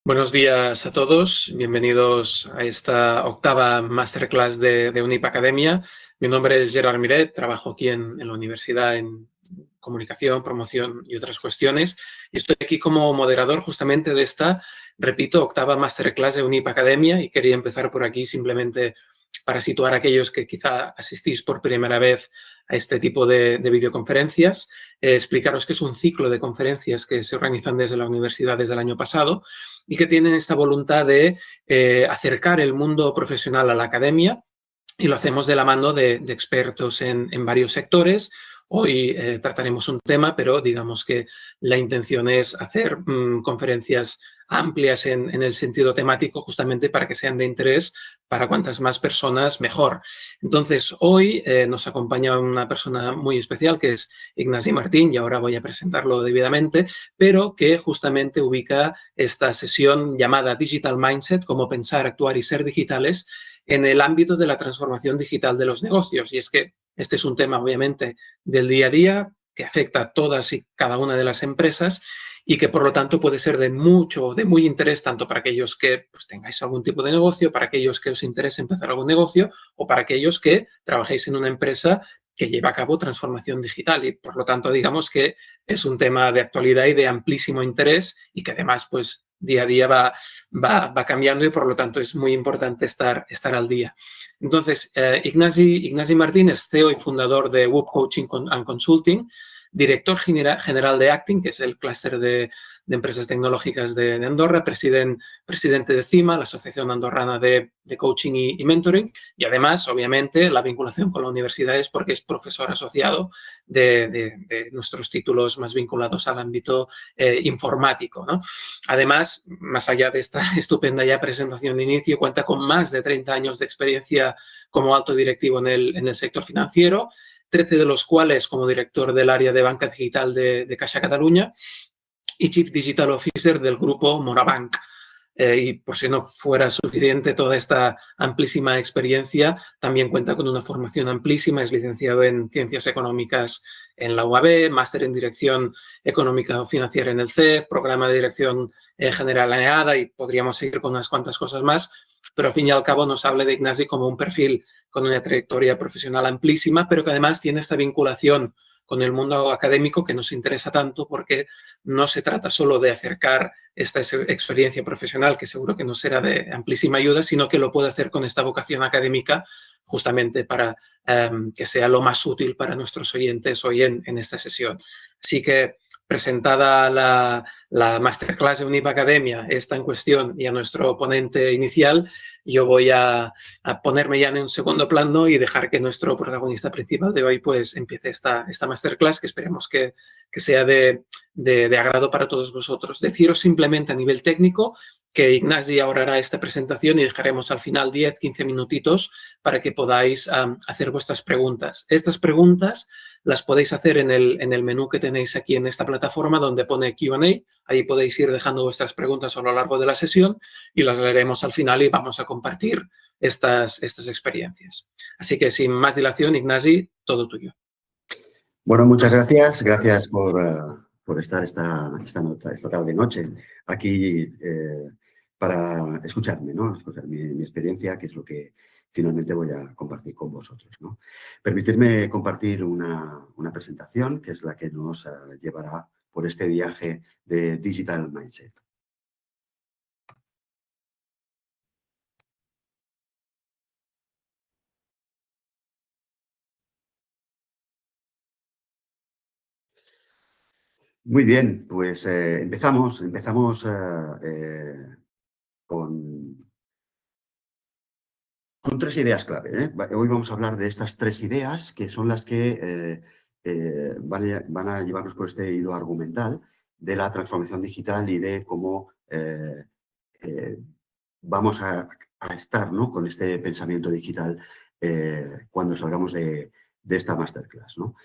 Buenos días a todos, bienvenidos a esta octava masterclass de Unip Academia. Mi nombre es Gerard Miret, trabajo aquí en la universidad en comunicación, promoción y otras cuestiones. Y estoy aquí como moderador justamente de esta, repito, octava masterclass de Unip Academia y quería empezar por aquí simplemente para situar a aquellos que quizá asistís por primera vez a este tipo de videoconferencias, explicaros que es un ciclo de conferencias que se organizan desde la universidad desde el año pasado y que tienen esta voluntad de acercar el mundo profesional a la academia y lo hacemos de la mano de expertos en varios sectores. Hoy trataremos un tema, pero digamos que la intención es hacer conferencias amplias en el sentido temático justamente para que sean de interés para cuantas más personas mejor. Entonces, hoy nos acompaña una persona muy especial que es Ignasi Martín y ahora voy a presentarlo debidamente, pero que justamente ubica esta sesión llamada Digital Mindset, cómo pensar, actuar y ser digitales en el ámbito de la transformación digital de los negocios. Y es que este es un tema, obviamente, del día a día que afecta a todas y cada una de las empresas y que, por lo tanto, puede ser de muy interés tanto para aquellos que pues, tengáis algún tipo de negocio, para aquellos que os interese empezar algún negocio o para aquellos que trabajéis en una empresa que lleva a cabo transformación digital y, por lo tanto, digamos que es un tema de actualidad y de amplísimo interés y que además, pues, día a día va cambiando y, por lo tanto, es muy importante estar al día. Entonces, Ignasi Martínez, CEO y fundador de Whoop Coaching and Consulting, director general de Acting, que es el clúster de empresas tecnológicas de Andorra, presidente de CIMA, la Asociación Andorrana de Coaching y Mentoring, y además, obviamente, la vinculación con la universidad es porque es profesor asociado de nuestros títulos más vinculados al ámbito informático, ¿no? Además, más allá de esta estupenda ya presentación de inicio, cuenta con más de 30 años de experiencia como alto directivo en el sector financiero, 13 de los cuales como director del área de banca digital de Caixa Catalunya y Chief Digital Officer del grupo Morabanc. Y por si no fuera suficiente toda esta amplísima experiencia, también cuenta con una formación amplísima, es licenciado en Ciencias Económicas en la UAB, máster en Dirección Económica o Financiera en el CEF, programa de Dirección General en EADA y podríamos seguir con unas cuantas cosas más, pero al fin y al cabo nos habla de Ignasi como un perfil con una trayectoria profesional amplísima, pero que además tiene esta vinculación con el mundo académico que nos interesa tanto porque no se trata solo de acercar esta experiencia profesional, que seguro que nos será de amplísima ayuda, sino que lo puede hacer con esta vocación académica justamente para que sea lo más útil para nuestros oyentes hoy en esta sesión. Así que presentada la masterclass de Unip Academia, esta en cuestión, y a nuestro ponente inicial, yo voy a ponerme ya en un segundo plano y dejar que nuestro protagonista principal de hoy pues empiece esta masterclass que esperemos que sea de agrado para todos vosotros. Deciros simplemente a nivel técnico que Ignasi ahora hará esta presentación y dejaremos al final 10-15 minutitos para que podáis hacer vuestras preguntas. Estas preguntas las podéis hacer en el menú que tenéis aquí en esta plataforma donde pone Q&A. Ahí podéis ir dejando vuestras preguntas a lo largo de la sesión y las leeremos al final y vamos a compartir estas experiencias. Así que sin más dilación, Ignasi, todo tuyo. Bueno, muchas gracias. Gracias por estar esta tarde-noche aquí para escucharme, ¿no? Escuchar mi experiencia, que es lo que finalmente voy a compartir con vosotros, ¿no? Permitirme compartir una presentación que es la que nos llevará por este viaje de Digital Mindset. Muy bien, pues empezamos con tres ideas clave, ¿eh? Hoy vamos a hablar de estas tres ideas que son las que van a llevarnos por este hilo argumental de la transformación digital y de cómo vamos a estar, ¿no?, con este pensamiento digital cuando salgamos de esta masterclass, ¿no?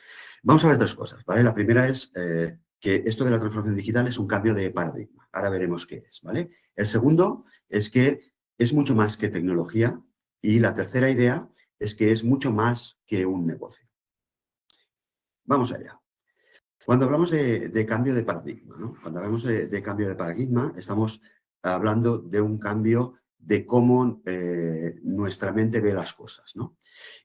Vamos a ver tres cosas, ¿vale? La primera es que esto de la transformación digital es un cambio de paradigma. Ahora veremos qué es, ¿vale? El segundo es que es mucho más que tecnología. Y la tercera idea es que es mucho más que un negocio. Vamos allá. Cuando hablamos de cambio de paradigma, ¿no? Cuando hablamos de cambio de paradigma, estamos hablando de un cambio de cómo nuestra mente ve las cosas, ¿no?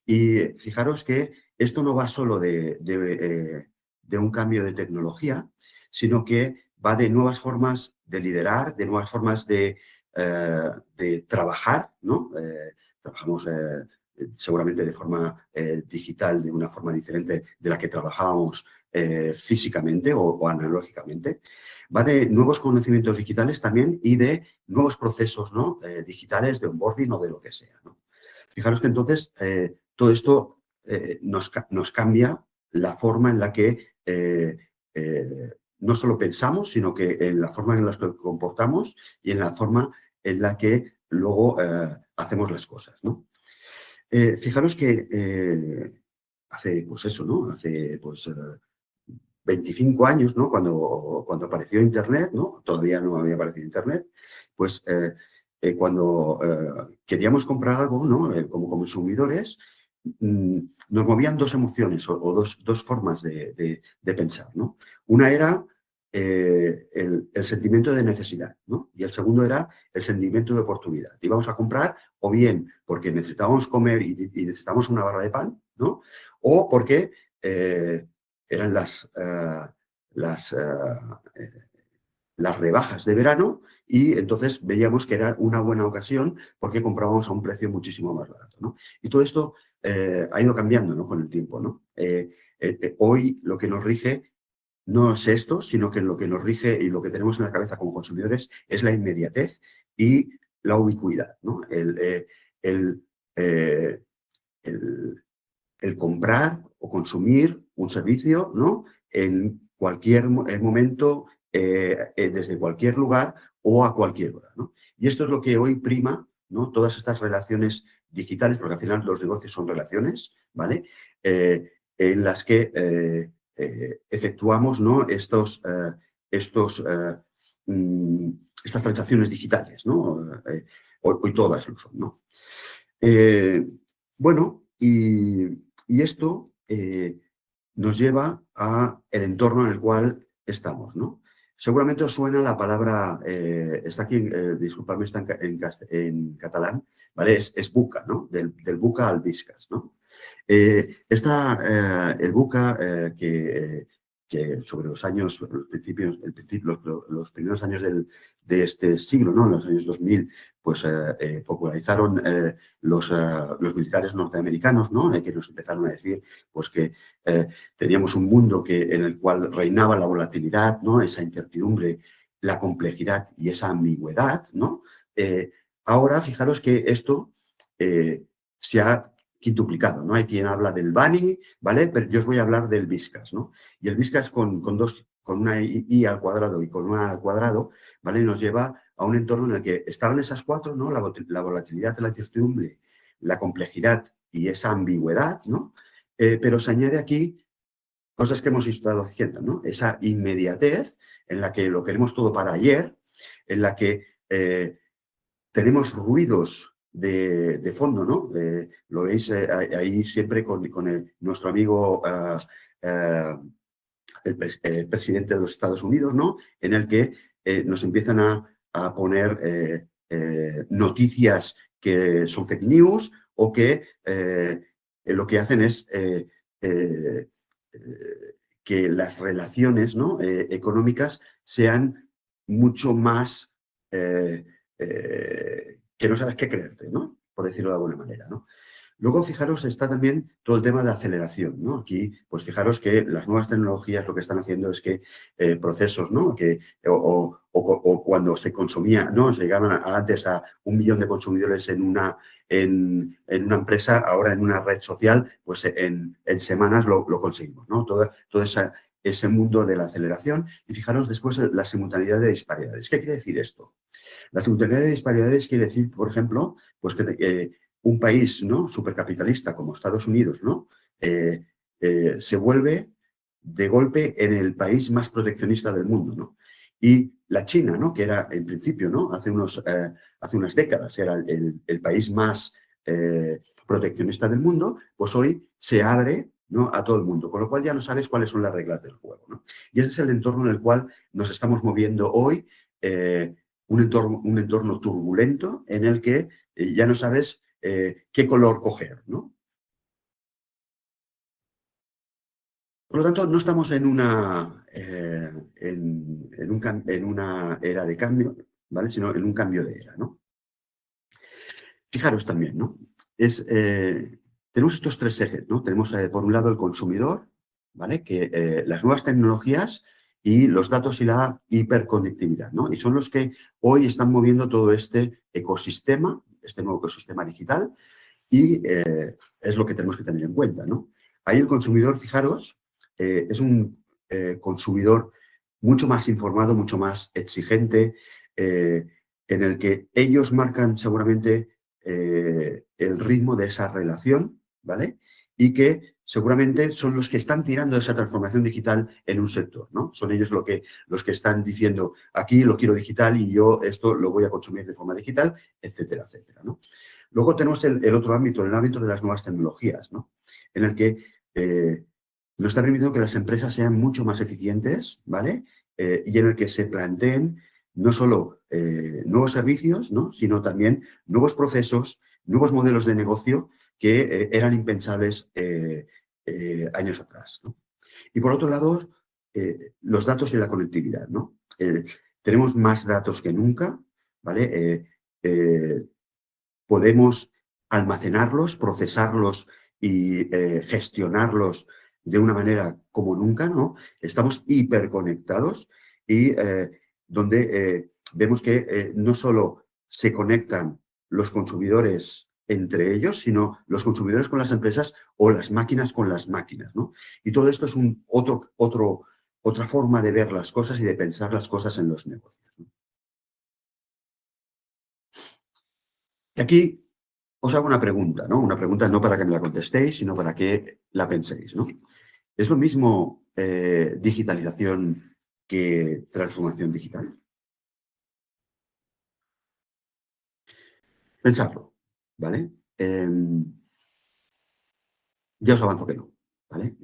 Y fijaros que esto no va solo de un cambio de tecnología, sino que va de nuevas formas de liderar, de nuevas formas de trabajar, ¿no? Trabajamos seguramente de forma digital, de una forma diferente de la que trabajábamos físicamente o analógicamente. Va de nuevos conocimientos digitales también y de nuevos procesos, ¿no? Digitales de onboarding o de lo que sea, ¿no? Fijaros que entonces todo esto nos cambia la forma en la que no solo pensamos, sino que en la forma en la que comportamos y en la forma en la que luego hacemos las cosas, ¿no? Fijaros que hace, pues eso, ¿no? Hace, pues, 25 años, ¿no? Cuando apareció Internet, ¿no? Todavía no había aparecido Internet, pues cuando queríamos comprar algo, ¿no? Como consumidores, nos movían dos emociones o dos formas de pensar, ¿no? Una era el sentimiento de necesidad, ¿no? Y el segundo era el sentimiento de oportunidad. Íbamos a comprar o bien porque necesitábamos comer y necesitábamos una barra de pan, ¿no? O porque eran las, las rebajas de verano y entonces veíamos que era una buena ocasión porque comprábamos a un precio muchísimo más barato, ¿no? Y todo esto ha ido cambiando, ¿no? Con el tiempo, ¿no? Hoy lo que nos rige no es esto, sino que lo que nos rige y lo que tenemos en la cabeza como consumidores es la inmediatez y la ubicuidad, ¿no? Eh, el, el comprar o consumir un servicio, ¿no? En cualquier momento, desde cualquier lugar o a cualquier hora, ¿no? Y esto es lo que hoy prima, ¿no? Todas estas relaciones digitales, porque al final los negocios son relaciones, ¿vale? En las que efectuamos, ¿no? Estas transacciones digitales, ¿no? Hoy todas lo son, ¿no? Bueno, y esto nos lleva a el entorno en el cual estamos, ¿no? Seguramente os suena la palabra, está aquí, disculpadme, está en catalán, ¿vale? Es buca, ¿no? Del buca al viscas, ¿no? El buca que sobre los años, los primeros años de este siglo, ¿no? En los años 2000, pues popularizaron los militares norteamericanos, ¿no? Que nos empezaron a decir pues, que teníamos un mundo en el cual reinaba la volatilidad, ¿no? Esa incertidumbre, la complejidad y esa ambigüedad, ¿no? Ahora, fijaros que esto se ha quintuplicado, ¿no? Hay quien habla del Bunny, ¿vale? Pero yo os voy a hablar del Viscas, ¿no? Y el Viscas con una I al cuadrado y con una al cuadrado, ¿vale? Nos lleva a un entorno en el que estaban esas cuatro, ¿no? La volatilidad, la incertidumbre, la complejidad y esa ambigüedad, ¿no? Pero se añade aquí cosas que hemos estado haciendo, ¿no? Esa inmediatez en la que lo queremos todo para ayer, en la que tenemos ruidos de fondo, ¿no? Lo veis ahí siempre con nuestro amigo el presidente de los Estados Unidos, ¿no? En el que nos empiezan a poner noticias que son fake news o que lo que hacen es que las relaciones, ¿no? Económicas sean mucho más que no sabes qué creerte, ¿no? Por decirlo de alguna manera, ¿no? Luego, fijaros, está también todo el tema de aceleración, ¿no? Aquí, pues fijaros que las nuevas tecnologías lo que están haciendo es que procesos, ¿no? O cuando se consumía, ¿no? Se llegaban antes a 1 millón de consumidores en una empresa, ahora en una red social, pues en semanas lo conseguimos, ¿no? Todo ese mundo de la aceleración. Y fijaros después la simultaneidad de disparidades. ¿Qué quiere decir esto? La simultaneidad de disparidades quiere decir, por ejemplo, pues que un país, ¿no? Supercapitalista como Estados Unidos, ¿no? Se vuelve de golpe en el país más proteccionista del mundo, ¿no? Y la China, ¿no? Que era en principio, ¿no? Hace unas décadas era el país más proteccionista del mundo, pues hoy se abre, ¿no? A todo el mundo, con lo cual ya no sabes cuáles son las reglas del juego, ¿no? Y ese es el entorno en el cual nos estamos moviendo hoy. un entorno turbulento en el que ya no sabes qué color coger, ¿no? Por lo tanto, no estamos en una era de cambio, ¿vale? Sino en un cambio de era, ¿no? Fijaros también, ¿no? Tenemos estos tres ejes, ¿no? Tenemos, por un lado, el consumidor, ¿vale? Que las nuevas tecnologías y los datos y la hiperconectividad, ¿no? Y son los que hoy están moviendo todo este ecosistema, este nuevo ecosistema digital, y es lo que tenemos que tener en cuenta, ¿no? Ahí el consumidor, fijaros, es un consumidor mucho más informado, mucho más exigente, en el que ellos marcan seguramente el ritmo de esa relación, ¿vale? Y que seguramente son los que están tirando esa transformación digital en un sector, ¿no? Son ellos los que están diciendo, aquí lo quiero digital y yo esto lo voy a consumir de forma digital, etcétera, etcétera, ¿no? Luego tenemos el otro ámbito, el ámbito de las nuevas tecnologías, ¿no? En el que nos está permitiendo que las empresas sean mucho más eficientes, ¿vale? Y en el que se planteen no solo nuevos servicios, ¿no? Sino también nuevos procesos, nuevos modelos de negocio que eran impensables años atrás, ¿no? Y por otro lado, los datos y la conectividad, ¿no? Tenemos más datos que nunca, ¿vale? Podemos almacenarlos, procesarlos y gestionarlos de una manera como nunca, ¿no? Estamos hiperconectados y donde vemos que no solo se conectan los consumidores entre ellos, sino los consumidores con las empresas o las máquinas con las máquinas, ¿no? Y todo esto es otra forma de ver las cosas y de pensar las cosas en los negocios, ¿no? Y aquí os hago una pregunta, ¿no? Una pregunta no para que me la contestéis, sino para que la penséis, ¿no? ¿Es lo mismo digitalización que transformación digital? Pensadlo, ¿vale? Ya os avanzo que no, ¿vale?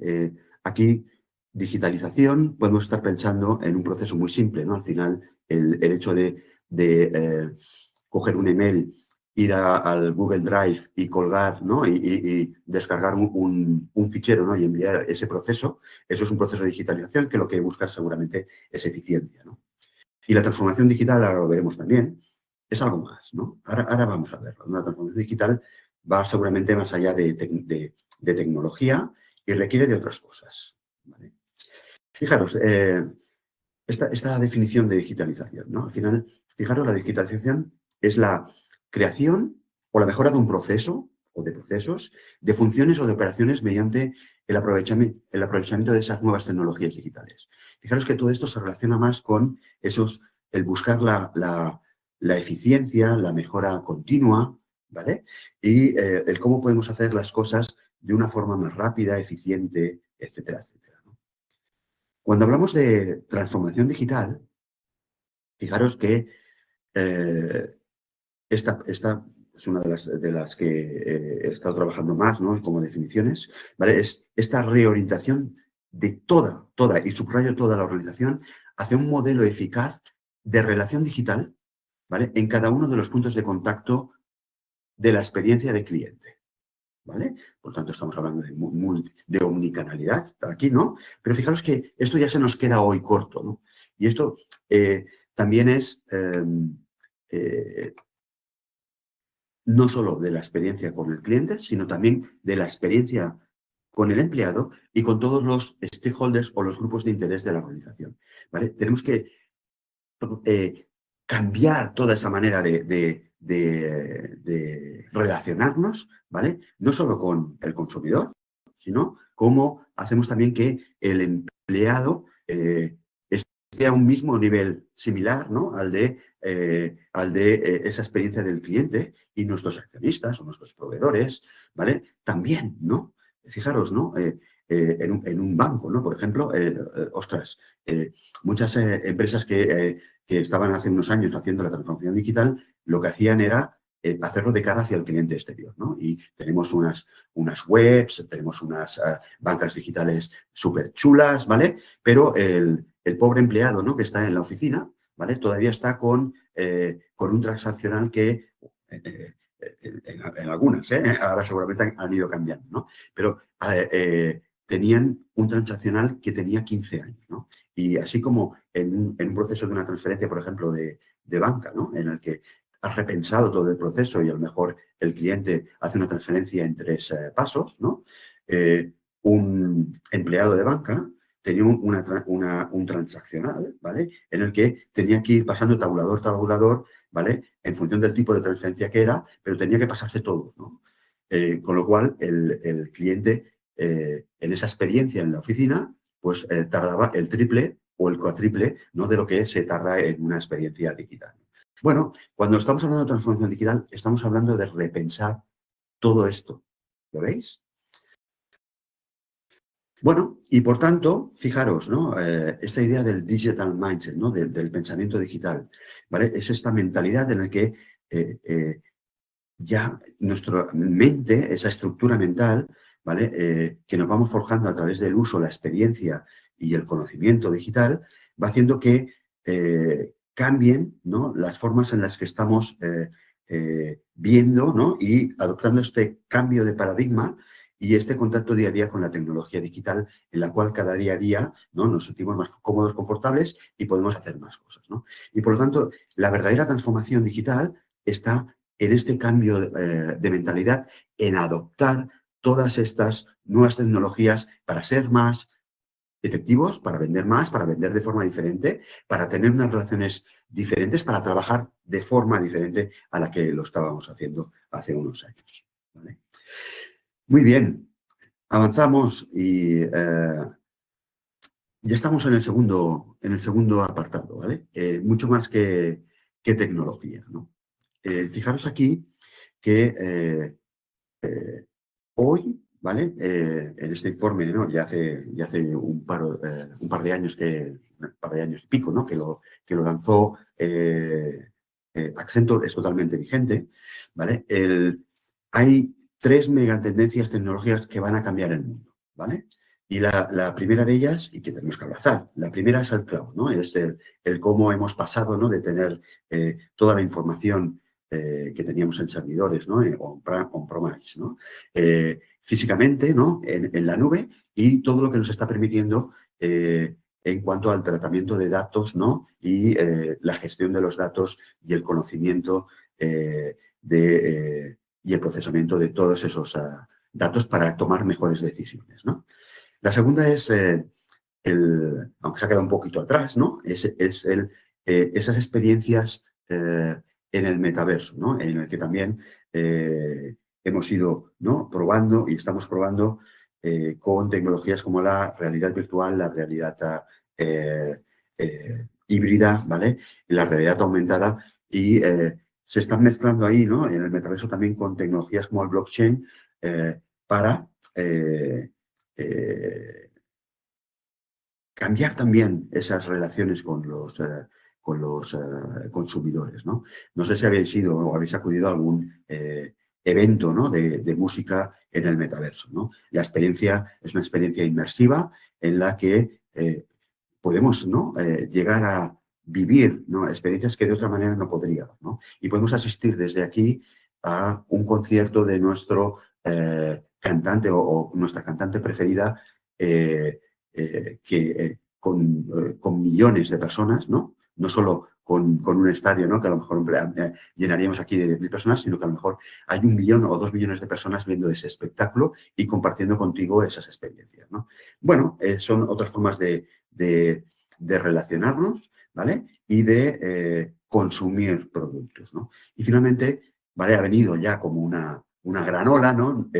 Aquí, digitalización, podemos estar pensando en un proceso muy simple, ¿no? Al final, el hecho de coger un email, ir al Google Drive y colgar, ¿no? Y descargar un fichero, ¿no? Y enviar ese proceso, eso es un proceso de digitalización que lo que busca seguramente es eficiencia, ¿no? Y la transformación digital, ahora lo veremos también, es algo más, ¿no? Ahora vamos a verlo. Una transformación digital va seguramente más allá de tecnología y requiere de otras cosas, ¿vale? Fijaros, esta definición de digitalización, ¿no? Al final, fijaros, la digitalización es la creación o la mejora de un proceso o de procesos, de funciones o de operaciones mediante el aprovechamiento de esas nuevas tecnologías digitales. Fijaros que todo esto se relaciona más con el buscar la eficiencia, la mejora continua, ¿vale? Y el cómo podemos hacer las cosas de una forma más rápida, eficiente, etcétera, etcétera, ¿no? Cuando hablamos de transformación digital, fijaros que esta es una de las que he estado trabajando más, ¿no? Como definiciones, ¿vale? Es esta reorientación de toda, y subrayo toda la organización, hacia un modelo eficaz de relación digital, ¿vale? En cada uno de los puntos de contacto de la experiencia de cliente, ¿vale? Por lo tanto, estamos hablando de omnicanalidad aquí, ¿no? Pero fijaros que esto ya se nos queda hoy corto, ¿no? Y esto también es no solo de la experiencia con el cliente, sino también de la experiencia con el empleado y con todos los stakeholders o los grupos de interés de la organización, ¿vale? Tenemos que cambiar toda esa manera de relacionarnos, ¿vale? No solo con el consumidor, sino cómo hacemos también que el empleado esté a un mismo nivel similar, ¿no? al de esa experiencia del cliente y nuestros accionistas o nuestros proveedores, ¿vale? También, ¿no? Fijaros, ¿no? En un banco, ¿no? Por ejemplo, ostras, muchas empresas que estaban hace unos años haciendo la transformación digital, lo que hacían era hacerlo de cara hacia el cliente exterior, ¿no? Y tenemos unas webs, tenemos unas bancas digitales súper chulas, ¿vale? Pero el pobre empleado, ¿no? Que está en la oficina, ¿vale? Todavía está con un transaccional que, en algunas, ahora seguramente han ido cambiando, ¿no? Pero tenían un transaccional que tenía 15 años, ¿no? Y así como en un proceso de una transferencia, por ejemplo, de banca, ¿no? En el que has repensado todo el proceso y a lo mejor el cliente hace una transferencia en 3 pasos, ¿no? Un empleado de banca tenía un transaccional, ¿vale? En el que tenía que ir pasando tabulador, ¿vale? En función del tipo de transferencia que era, pero tenía que pasarse todos, ¿no? Con lo cual, el cliente, en esa experiencia en la oficina, pues tardaba el triple o el cuatriple, ¿no? De lo que se tarda en una experiencia digital. Bueno, cuando estamos hablando de transformación digital, estamos hablando de repensar todo esto. ¿Lo veis? Bueno, y por tanto, fijaros, ¿no? Esta idea del digital mindset, ¿no? Del pensamiento digital, ¿vale? Es esta mentalidad en la que ya nuestra mente, esa estructura mental, ¿vale? Que nos vamos forjando a través del uso, la experiencia y el conocimiento digital, va haciendo que cambien, ¿no? Las formas en las que estamos viendo, ¿no? Y adoptando este cambio de paradigma y este contacto día a día con la tecnología digital, en la cual cada día a día, ¿no? Nos sentimos más cómodos, confortables y podemos hacer más cosas, ¿no? Y por lo tanto, la verdadera transformación digital está en este cambio de mentalidad, en adoptar todas estas nuevas tecnologías para ser más efectivos, para vender más, para vender de forma diferente, para tener unas relaciones diferentes, para trabajar de forma diferente a la que lo estábamos haciendo hace unos años, ¿vale? Muy bien, avanzamos y ya estamos en el segundo apartado, ¿vale? Mucho más que tecnología, ¿no? Fijaros aquí que hoy, ¿vale? En este informe, ¿no? Ya hace un par de años un par de años y pico, ¿no? Que lo lanzó Accenture, es totalmente vigente, ¿vale? Hay 3 megatendencias tecnológicas que van a cambiar el mundo, ¿vale? Y la primera de ellas, y que tenemos que abrazar, la primera es el cloud, ¿no? Es el cómo hemos pasado, ¿no? De tener toda la información que teníamos en servidores, ¿no? On-premise, ¿no? Físicamente, ¿no? En la nube y todo lo que nos está permitiendo en cuanto al tratamiento de datos, ¿no? Y la gestión de los datos y el conocimiento y el procesamiento de todos esos datos para tomar mejores decisiones, ¿no? La segunda es, aunque se ha quedado un poquito atrás, ¿no? Esas experiencias en el metaverso, ¿no? En el que también hemos ido, ¿no? Probando y estamos probando con tecnologías como la realidad virtual, la realidad híbrida, ¿vale? La realidad aumentada y se están mezclando ahí, ¿no? En el metaverso también con tecnologías como el blockchain para cambiar también esas relaciones con los consumidores, ¿no? No sé si habéis ido o habéis acudido a algún evento, ¿no? de música en el metaverso, ¿no? La experiencia es una experiencia inmersiva en la que podemos, ¿no? Llegar a vivir, ¿no? Experiencias que de otra manera no podríamos, ¿no? Y podemos asistir desde aquí a un concierto de nuestro cantante o nuestra cantante preferida con millones de personas, ¿no? No solo con un estadio, ¿no? Que a lo mejor llenaríamos aquí de 10.000 personas, sino que a lo mejor hay 1 millón o 2 millones de personas viendo ese espectáculo y compartiendo contigo esas experiencias, ¿no? Bueno, son otras formas de relacionarnos, ¿vale? Y de consumir productos, ¿no? Y finalmente, ¿vale? Ha venido ya como una gran ola, ¿no?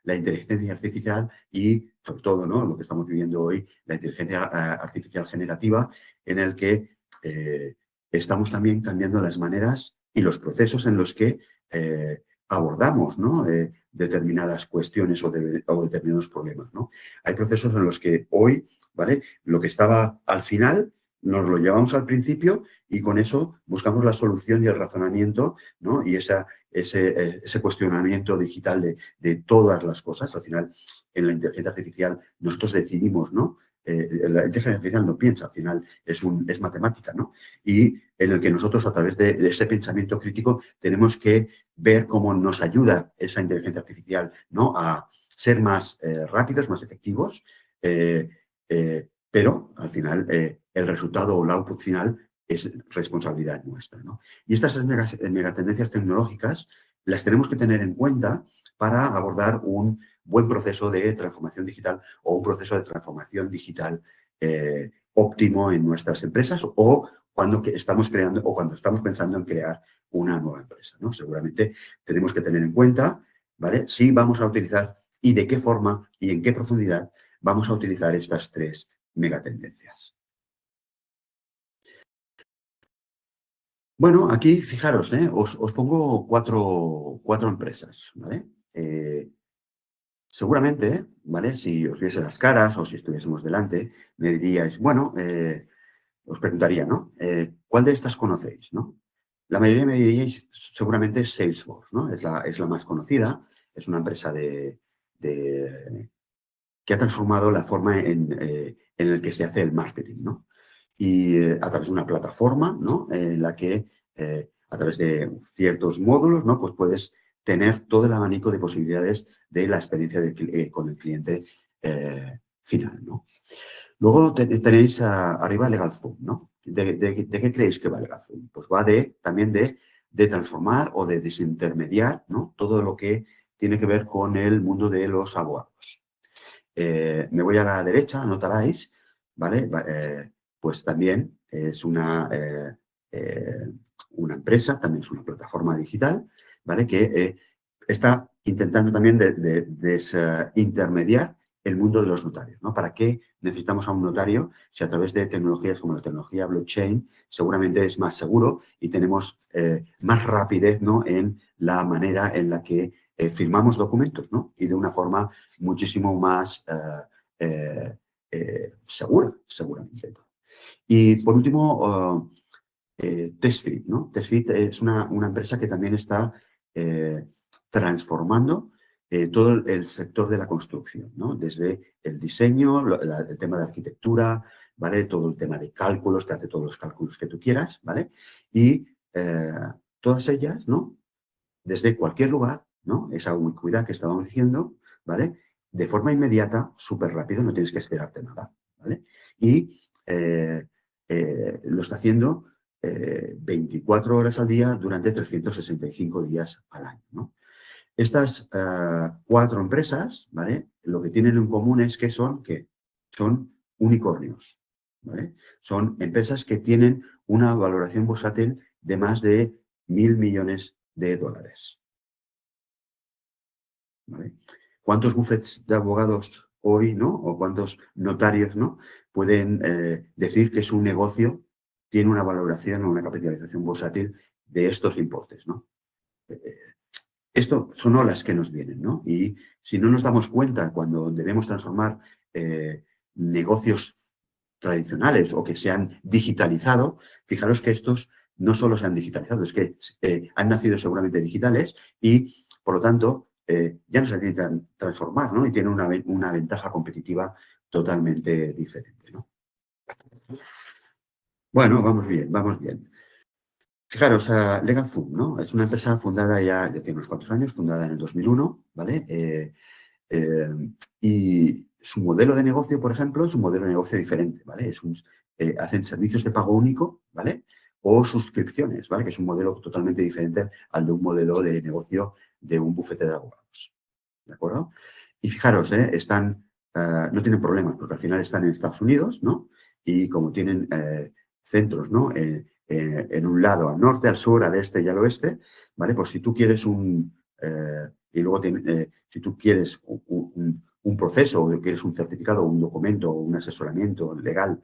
La inteligencia artificial y, sobre todo, ¿no? Lo que estamos viviendo hoy, la inteligencia artificial generativa, en el que estamos también cambiando las maneras y los procesos en los que abordamos, ¿no? Determinadas cuestiones o determinados problemas, ¿no? Hay procesos en los que hoy, ¿vale? Lo que estaba al final nos lo llevamos al principio y con eso buscamos la solución y el razonamiento, ¿no? Y ese cuestionamiento digital de todas las cosas. Al final, en la inteligencia artificial, nosotros decidimos, ¿no? la inteligencia artificial no piensa, al final es matemática, ¿no? Y en el que nosotros, a través de ese pensamiento crítico, tenemos que ver cómo nos ayuda esa inteligencia artificial, ¿no? A ser más rápidos, más efectivos, pero al final el resultado o el output final es responsabilidad nuestra, ¿no? Y estas megatendencias tecnológicas las tenemos que tener en cuenta para abordar un buen proceso de transformación digital o un proceso de transformación digital óptimo en nuestras empresas o cuando estamos creando o cuando estamos pensando en crear una nueva empresa, ¿no? Seguramente tenemos que tener en cuenta, ¿vale? Si vamos a utilizar y de qué forma y en qué profundidad vamos a utilizar estas tres megatendencias. Bueno, aquí fijaros, os pongo cuatro empresas, ¿vale? Seguramente, ¿vale? Si os viese las caras o si estuviésemos delante, me diríais, bueno, os preguntaría, ¿no? ¿Cuál de estas conocéis, no? La mayoría me diríais seguramente Salesforce, ¿no? Es la más conocida, es una empresa que ha transformado la forma en la que se hace el marketing, ¿no? Y a través de una plataforma, ¿no? En la que a través de ciertos módulos, ¿no? Pues puedes tener todo el abanico de posibilidades de la experiencia con el cliente final, ¿no? Luego tenéis arriba LegalZoom, ¿no? ¿De qué creéis que va LegalZoom? Pues va también de transformar o de desintermediar, ¿no? Todo lo que tiene que ver con el mundo de los abogados. Me voy a la derecha, notaréis, ¿vale? Pues también es una empresa, también es una plataforma digital, ¿vale? Que está intentando también desintermediar el mundo de los notarios, ¿no? ¿Para qué necesitamos a un notario si a través de tecnologías como la tecnología blockchain seguramente es más seguro y tenemos más rapidez, ¿no? En la manera en la que firmamos documentos, ¿no? Y de una forma muchísimo más segura, seguramente. Y por último, TestFit, ¿no? TestFit es una empresa que también está transformando todo el sector de la construcción, ¿no? Desde el diseño, el tema de arquitectura, ¿vale? Todo el tema de cálculos, te hace todos los cálculos que tú quieras, ¿vale? Y todas ellas, ¿no? Desde cualquier lugar, ¿no? Esa ubicuidad que estábamos diciendo, ¿vale? De forma inmediata, súper rápido, no tienes que esperarte nada, ¿vale? Y lo está haciendo 24 horas al día durante 365 días al año, ¿no? Estas cuatro empresas, ¿vale? Lo que tienen en común es que son unicornios, ¿vale? Son empresas que tienen una valoración bursátil de más de 1.000 millones de dólares. ¿Vale? ¿Cuántos bufetes de abogados hoy, ¿no? O cuántos notarios, ¿no? Pueden decir que su negocio tiene una valoración o una capitalización bursátil de estos importes, ¿no? Esto son olas que nos vienen, ¿no? Y si no nos damos cuenta cuando debemos transformar negocios tradicionales o que se han digitalizado, fijaros que estos no solo se han digitalizado, es que han nacido seguramente digitales y, por lo tanto, ya no se necesitan transformar, ¿no? Y tienen una ventaja competitiva totalmente diferente, ¿no? Bueno, vamos bien, vamos bien. Fijaros, LegalZoom, ¿no? Es una empresa fundada ya tiene unos cuantos años, fundada en el 2001, ¿vale? Y su modelo de negocio, por ejemplo, es un modelo de negocio diferente, ¿vale? Hacen servicios de pago único, ¿vale? O suscripciones, ¿vale? Que es un modelo totalmente diferente al de un modelo de negocio de un bufete de abogados, ¿de acuerdo? Y fijaros, no tienen problemas porque al final están en Estados Unidos, ¿no? Y como tienen centros, ¿no? En un lado, al norte, al sur, al este y al oeste, ¿vale? Pues si tú quieres y luego si tú quieres un proceso o quieres un certificado, un documento o un asesoramiento legal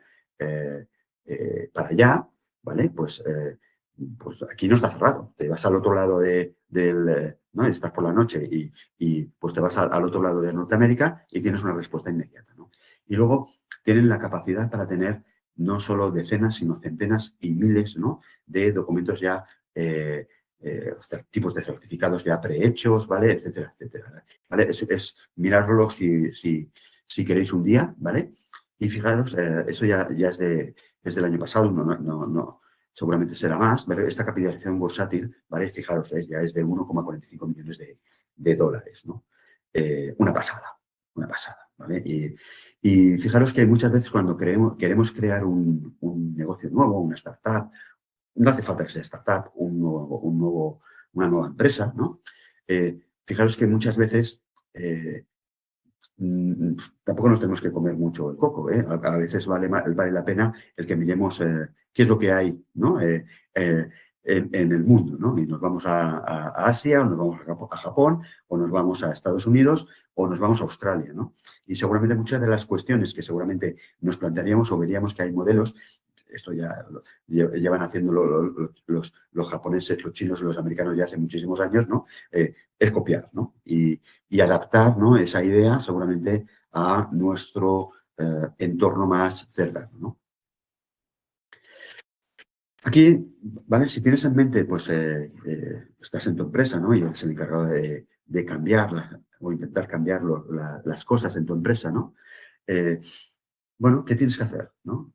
para allá, ¿vale? Pues aquí no está cerrado. Te vas al otro lado ¿no? Estás por la noche y pues te vas al otro lado de Norteamérica y tienes una respuesta inmediata, ¿no? Y luego tienen la capacidad para tener no solo decenas, sino centenas y miles, ¿no? De documentos ya, tipos de certificados ya prehechos, ¿vale? Etcétera, etcétera. ¿Vale? Mirarlo si queréis un día, ¿vale? Y fijaros, eso ya es del año pasado, seguramente será más, pero esta capitalización bursátil, ¿vale? Fijaros, ya es de 1,45 millones de dólares, ¿no? Una pasada, ¿vale? Y fijaros que muchas veces cuando queremos crear un negocio nuevo, una startup, no hace falta que sea startup, una nueva empresa, ¿no? Fijaros que muchas veces tampoco nos tenemos que comer mucho el coco, ¿eh? A veces vale la pena el que miremos qué es lo que hay, ¿no? En el mundo, ¿no? Y nos vamos a Asia, o nos vamos a Japón, o nos vamos a Estados Unidos, o nos vamos a Australia, ¿no? Y seguramente muchas de las cuestiones que seguramente nos plantearíamos o veríamos que hay modelos, esto ya llevan haciéndolo los japoneses, los chinos y los americanos ya hace muchísimos años, ¿no? Es copiar, ¿no? Y adaptar, ¿no?, esa idea seguramente a nuestro entorno más cercano, ¿no? Aquí, ¿vale? Si tienes en mente, pues estás en tu empresa, ¿no? Y eres el encargado de cambiar o intentar cambiar las cosas en tu empresa, ¿no? Bueno, ¿qué tienes que hacer, ¿no?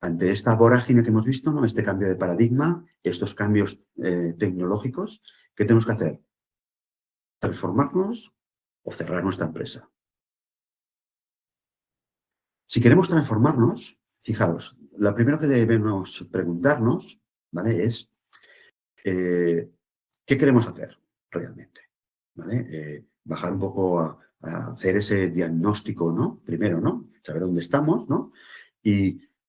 Ante esta vorágine que hemos visto, ¿no? Este cambio de paradigma, estos cambios tecnológicos, ¿qué tenemos que hacer? ¿Transformarnos o cerrar nuestra empresa? Si queremos transformarnos, fijaros, lo primero que debemos preguntarnos, ¿vale?, es ¿qué queremos hacer realmente? ¿Vale? Bajar un poco a hacer ese diagnóstico, ¿no? Primero, ¿no? Saber dónde estamos, ¿no?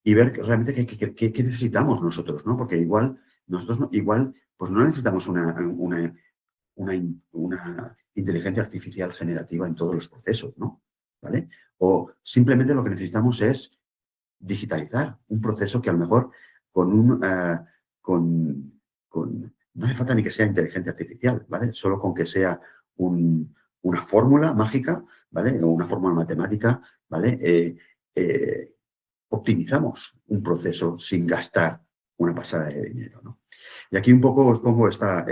Y ver realmente qué necesitamos nosotros, ¿no? Porque igual, nosotros igual, pues no necesitamos una inteligencia artificial generativa en todos los procesos, ¿no? ¿Vale? O simplemente lo que necesitamos es digitalizar un proceso que a lo mejor no hace falta ni que sea inteligencia artificial, ¿vale? Solo con que sea una fórmula mágica, ¿vale? O una fórmula matemática, ¿vale? Optimizamos un proceso sin gastar una pasada de dinero, ¿no? Y aquí un poco os pongo esta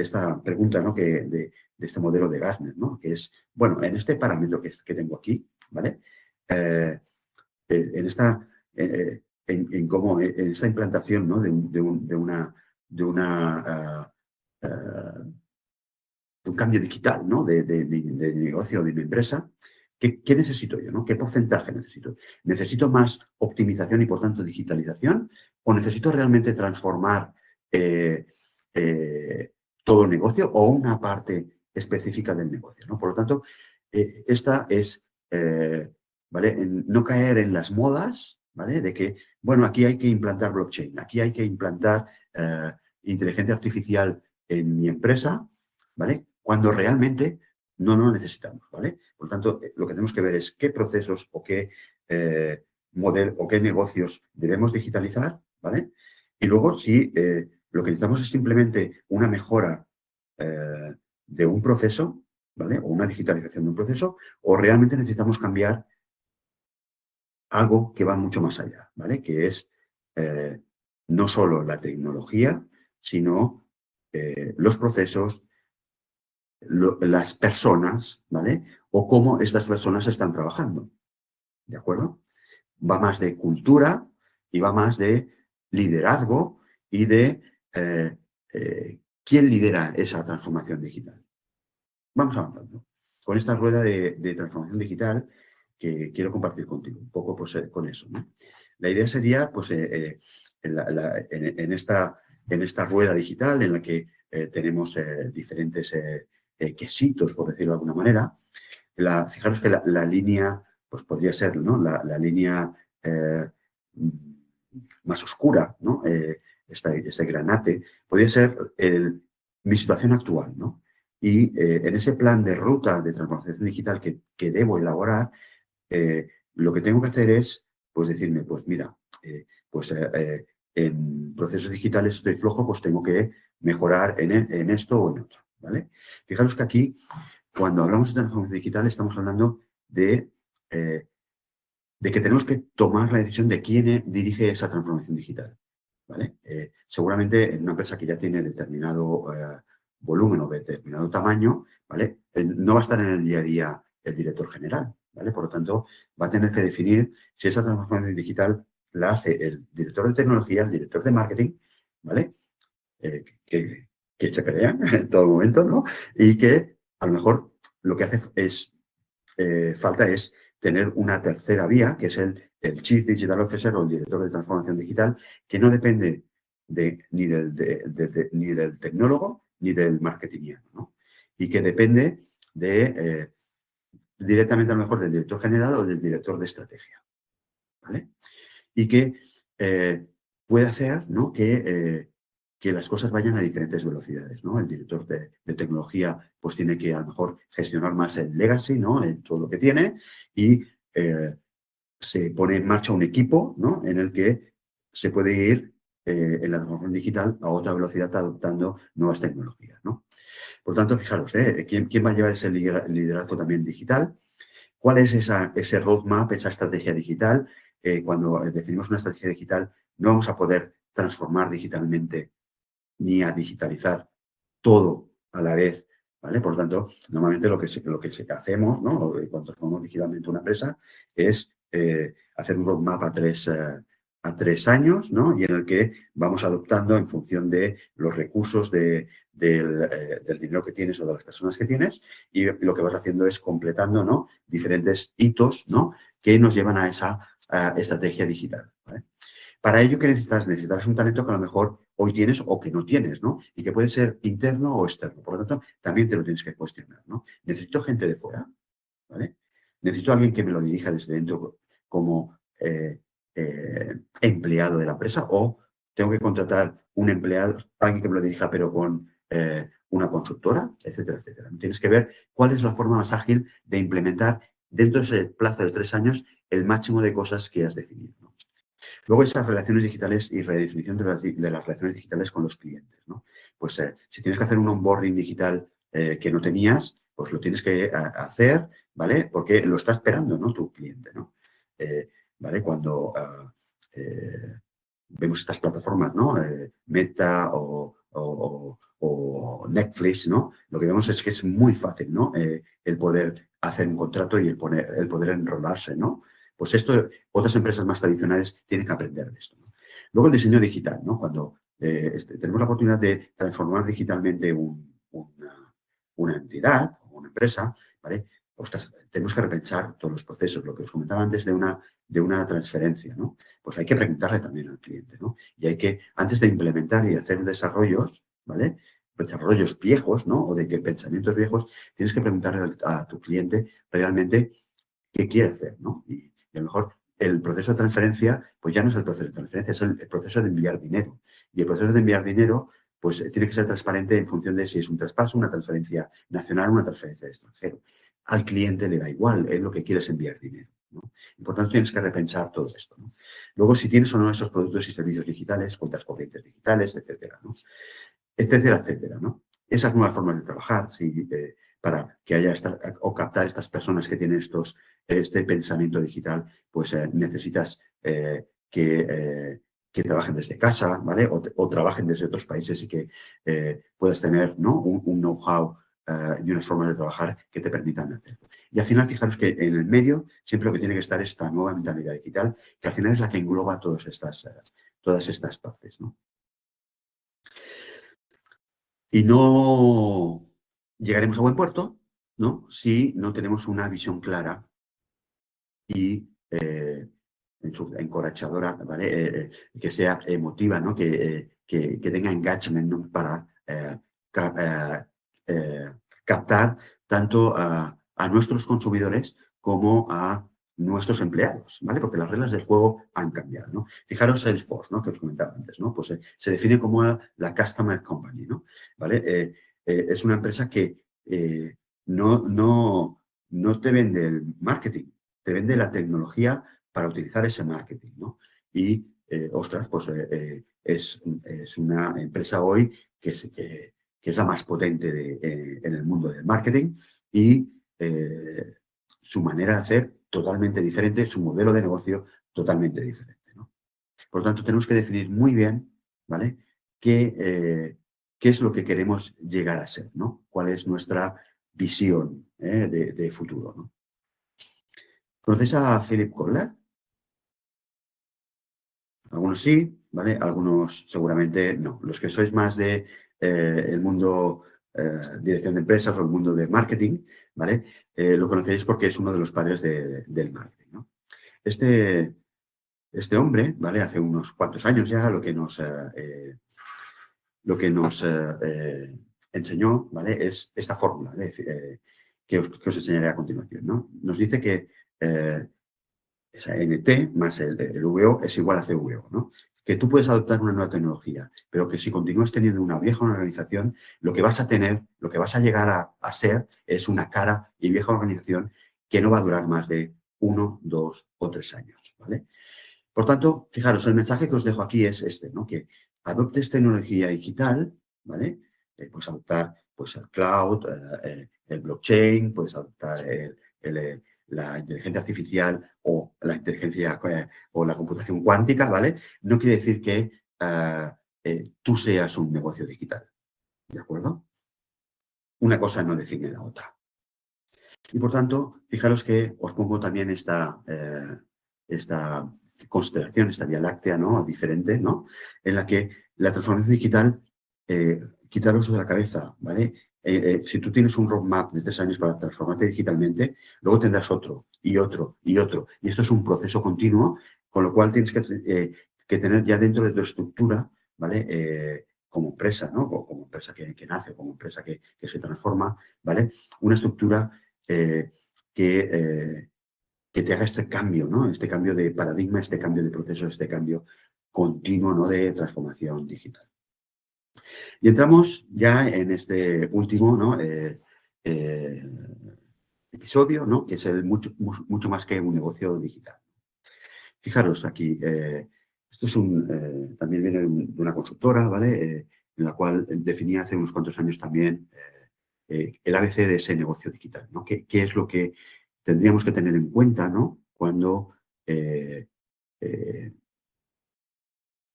pregunta, ¿no?, de este modelo de Gartner, ¿no? Que es, bueno, en este parámetro que tengo aquí, ¿vale? En esta, en esta implantación, ¿no?, de un cambio digital, ¿no?, de mi negocio, de mi empresa, ¿qué necesito yo, ¿no? ¿Qué porcentaje necesito? ¿Necesito más optimización y, por tanto, digitalización? ¿O necesito realmente transformar todo el negocio o una parte específica del negocio, ¿no? Por lo tanto, esta es, ¿vale?, no caer en las modas, ¿vale?, de que, bueno, aquí hay que implantar blockchain, aquí hay que implantar inteligencia artificial en mi empresa, ¿vale?, cuando realmente no lo necesitamos, ¿vale? Por lo tanto, lo que tenemos que ver es qué procesos o qué modelo o qué negocios debemos digitalizar, ¿vale? Y luego, si lo que necesitamos es simplemente una mejora de un proceso, ¿vale?, o una digitalización de un proceso, o realmente necesitamos cambiar algo que va mucho más allá, ¿vale? Que es no solo la tecnología, sino los procesos, las personas, ¿vale? O cómo estas personas están trabajando, ¿de acuerdo? Va más de cultura y va más de liderazgo y de quién lidera esa transformación digital. Vamos avanzando. Con esta rueda de transformación digital que quiero compartir contigo, un poco pues, con eso, ¿no? La idea sería, pues, en esta rueda digital en la que tenemos diferentes quesitos, por decirlo de alguna manera. Fijaros que la línea, pues podría ser, ¿no?, la línea más oscura, ¿no? Este granate, podría ser mi situación actual, ¿no? Y en ese plan de ruta de transformación digital que debo elaborar, lo que tengo que hacer es, pues decirme, pues mira, en procesos digitales estoy flojo, pues tengo que mejorar en esto o en otro, ¿vale? Fijaros que aquí, cuando hablamos de transformación digital, estamos hablando de que tenemos que tomar la decisión de quién dirige esa transformación digital, ¿vale? Seguramente en una empresa que ya tiene determinado volumen o determinado tamaño, ¿vale? No va a estar en el día a día el director general, ¿vale? Por lo tanto, va a tener que definir si esa transformación digital la hace el director de tecnología, el director de marketing, ¿vale? Que se pelean en todo momento, ¿no? Y que a lo mejor lo que hace es, falta es tener una tercera vía, que es el Chief Digital Officer o el director de transformación digital, que no depende ni del tecnólogo ni del marketingiano, ¿no? Y que depende directamente a lo mejor del director general o del director de estrategia, ¿vale? Y que puede hacer, ¿no?, que las cosas vayan a diferentes velocidades, ¿no? El director de tecnología pues tiene que a lo mejor gestionar más el legacy, ¿no?, en todo lo que tiene, y se pone en marcha un equipo, ¿no?, en el que se puede ir en la transformación digital a otra velocidad adoptando nuevas tecnologías, ¿no? Por tanto, fijaros, ¿quién va a llevar ese liderazgo también digital? ¿Cuál es ese roadmap, esa estrategia digital? Cuando definimos una estrategia digital, no vamos a poder transformar digitalmente ni a digitalizar todo a la vez, ¿vale? Por lo tanto, normalmente lo que hacemos, ¿no?, cuando transformamos digitalmente una empresa es hacer un roadmap a 3 años, ¿no?, y en el que vamos adoptando en función de los recursos del dinero que tienes o de las personas que tienes, y lo que vas haciendo es completando, ¿no?, diferentes hitos, ¿no?, que nos llevan a esa estrategia digital, ¿vale? Para ello, ¿qué necesitas? Necesitas un talento que a lo mejor hoy tienes o que no tienes, ¿no? Y que puede ser interno o externo. Por lo tanto, también te lo tienes que cuestionar, ¿no? ¿Necesito gente de fuera? ¿Vale? ¿Necesito alguien que me lo dirija desde dentro como empleado de la empresa? ¿O tengo que contratar un empleado, alguien que me lo dirija, pero con una consultora, etcétera, etcétera? Tienes que ver cuál es la forma más ágil de implementar dentro de ese plazo de 3 años el máximo de cosas que has definido, ¿no? Luego, esas relaciones digitales y redefinición de las relaciones digitales con los clientes, ¿no? Pues si tienes que hacer un onboarding digital que no tenías, pues lo tienes que hacer, ¿vale? Porque lo está esperando, ¿no?, tu cliente, ¿no? ¿Vale? Cuando vemos estas plataformas, ¿no? Meta o Netflix, ¿no? Lo que vemos es que es muy fácil, ¿no? El poder hacer un contrato y el poder enrolarse, ¿no? Pues esto, otras empresas más tradicionales tienen que aprender de esto, ¿no? Luego el diseño digital, ¿no? Cuando tenemos la oportunidad de transformar digitalmente una entidad o una empresa, ¿vale? Ostras, tenemos que repensar todos los procesos, lo que os comentaba antes de una transferencia, ¿no? Pues hay que preguntarle también al cliente, ¿no? Y hay que, antes de implementar y hacer desarrollos, ¿vale?, desarrollos viejos, ¿no?, o de que pensamientos viejos, tienes que preguntarle a tu cliente realmente qué quiere hacer, ¿no? Y a lo mejor el proceso de transferencia, pues ya no es el proceso de transferencia, es el proceso de enviar dinero. Y el proceso de enviar dinero, pues tiene que ser transparente en función de si es un traspaso, una transferencia nacional o una transferencia de extranjero. Al cliente le da igual, él lo que quiere es enviar dinero, ¿no? Y por tanto tienes que repensar todo esto, ¿no? Luego, si tienes o no esos productos y servicios digitales, cuentas corrientes digitales, etcétera, ¿no? Etcétera, etcétera, ¿no? Esas nuevas formas de trabajar, ¿sí? Para que haya o captar estas personas que tienen este pensamiento digital, pues necesitas que trabajen desde casa, ¿vale? O trabajen desde otros países y que puedas tener, ¿no?, un know-how y unas formas de trabajar que te permitan hacerlo. Y al final, fijaros que en el medio siempre lo que tiene que estar es esta nueva mentalidad digital, que al final es la que engloba todas estas partes, ¿no? Y no llegaremos a buen puerto, ¿no?, si no tenemos una visión clara y encorachadora, ¿vale? Que sea emotiva, ¿no? Que tenga engagement, ¿no?, para captar tanto a nuestros consumidores como a nuestros empleados, ¿vale? Porque las reglas del juego han cambiado, ¿no? Fijaros Salesforce, ¿no?, que os comentaba antes, ¿no? Pues se define como la Customer Company, ¿no? ¿Vale? Es una empresa que no te vende el marketing, te vende la tecnología para utilizar ese marketing, ¿no? Y, ostras, pues es una empresa hoy que es la más potente en el mundo del marketing y su manera de hacer totalmente diferente, su modelo de negocio totalmente diferente, ¿no? Por lo tanto, tenemos que definir muy bien, ¿vale?, qué es lo que queremos llegar a ser, ¿no? Cuál es nuestra visión de futuro, ¿no? ¿Conocéis a Philip Kotler? Algunos sí, ¿vale? Algunos seguramente no. Los que sois más de el mundo dirección de empresas o el mundo de marketing, ¿vale? Lo conocéis porque es uno de los padres del marketing, ¿no? Este hombre, ¿vale? Hace unos cuantos años ya lo que nos enseñó, ¿vale? Es esta fórmula que os enseñaré a continuación, ¿no? Nos dice que esa NT más el VO es igual a CVO, ¿no? Que tú puedes adoptar una nueva tecnología, pero que si continúas teniendo una vieja organización, lo que vas a tener, lo que vas a llegar a ser es una cara y vieja organización que no va a durar más de 1, 2 o 3 años, ¿vale? Por tanto, fijaros, el mensaje que os dejo aquí es este, ¿no? Que adoptes tecnología digital, ¿vale? Puedes adoptar pues, el cloud, el blockchain, puedes adoptar la inteligencia artificial o la inteligencia o la computación cuántica, ¿vale? No quiere decir que tú seas un negocio digital, ¿de acuerdo? Una cosa no define la otra. Y por tanto, fijaros que os pongo también esta constelación, esta vía láctea, ¿no? Diferente, ¿no? En la que la transformación digital, quitaros de la cabeza, ¿vale? Si tú tienes un roadmap de 3 años para transformarte digitalmente, luego tendrás otro y otro y otro. Y esto es un proceso continuo, con lo cual tienes que tener ya dentro de tu estructura, ¿vale? Como empresa, ¿no? O como empresa que nace, como empresa que se transforma, ¿vale? Una estructura eh, que, eh, que te haga este cambio, ¿no? Este cambio de paradigma, este cambio de proceso, este cambio continuo, ¿no? De transformación digital. Y entramos ya en este último, ¿no? Episodio, ¿no? Que es el mucho más que un negocio digital. Fijaros aquí, esto es también viene de una consultora, ¿vale? En la cual definía hace unos cuantos años también el ABC de ese negocio digital, ¿no? ¿Qué es lo que tendríamos que tener en cuenta, ¿no? Cuando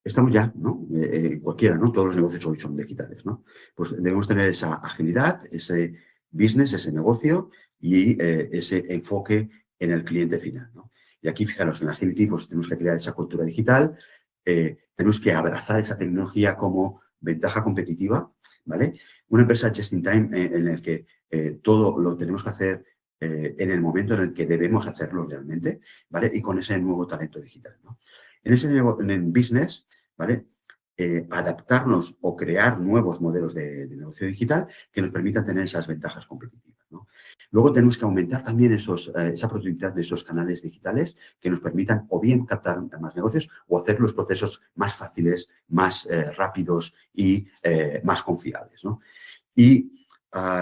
estamos ya, ¿no? Cualquiera, ¿no? Todos los negocios hoy son digitales, ¿no? Pues debemos tener esa agilidad, ese business, ese negocio y ese enfoque en el cliente final, ¿no? Y aquí, fijaros, en la Agility pues tenemos que crear esa cultura digital, tenemos que abrazar esa tecnología como ventaja competitiva, ¿vale? Una empresa just in time en el que todo lo tenemos que hacer en el momento en el que debemos hacerlo realmente, ¿vale? Y con ese nuevo talento digital, ¿no? En el business, ¿vale? Adaptarnos o crear nuevos modelos de negocio digital que nos permitan tener esas ventajas competitivas, ¿no? Luego tenemos que aumentar también esa productividad de esos canales digitales que nos permitan o bien captar más negocios o hacer los procesos más fáciles, más rápidos y más confiables, ¿no? Y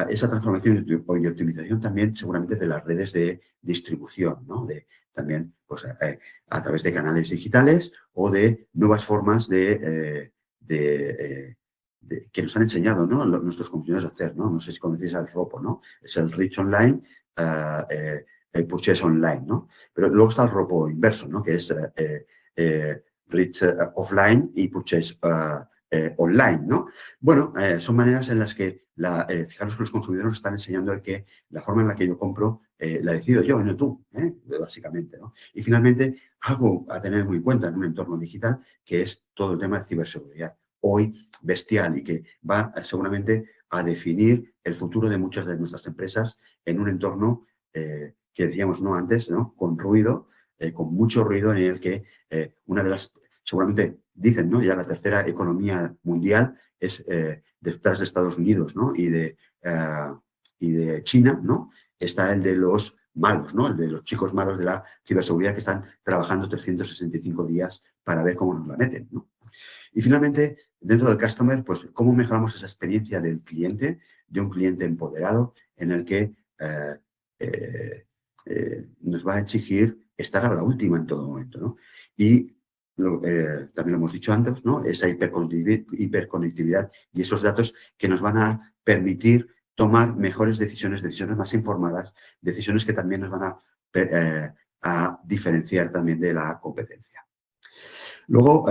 esa transformación y optimización también seguramente de las redes de distribución, ¿no? También pues, a través de canales digitales o de nuevas formas que nos han enseñado, ¿no? Nuestros compañeros a hacer, ¿no? No sé si conocéis al ROPO, ¿no? Es el Reach Online, el Purchase Online, ¿no? Pero luego está el ROPO inverso, ¿no? Que es Reach Offline y Purchase Online, ¿no? Bueno, son maneras en las que, fijaros que los consumidores nos están enseñando que la forma en la que yo compro la decido yo y no tú, básicamente, ¿no? Y finalmente, algo a tener muy en cuenta en un entorno digital, que es todo el tema de ciberseguridad, hoy bestial y que va seguramente a definir el futuro de muchas de nuestras empresas en un entorno que decíamos no antes, ¿no? Con ruido, con mucho ruido en el que una de las, seguramente dicen, ¿no? Ya la tercera economía mundial es detrás de Estados Unidos, ¿no? Y de China, ¿no? Está el de los malos, ¿no? El de los chicos malos de la ciberseguridad que están trabajando 365 días para ver cómo nos la meten, ¿no? Y finalmente, dentro del customer, pues cómo mejoramos esa experiencia del cliente, de un cliente empoderado en el que nos va a exigir estar a la última en todo momento, ¿no? Y también lo hemos dicho antes, ¿no? Esa hiperconectividad y esos datos que nos van a permitir tomar mejores decisiones más informadas, decisiones que también nos van a diferenciar también de la competencia. Luego,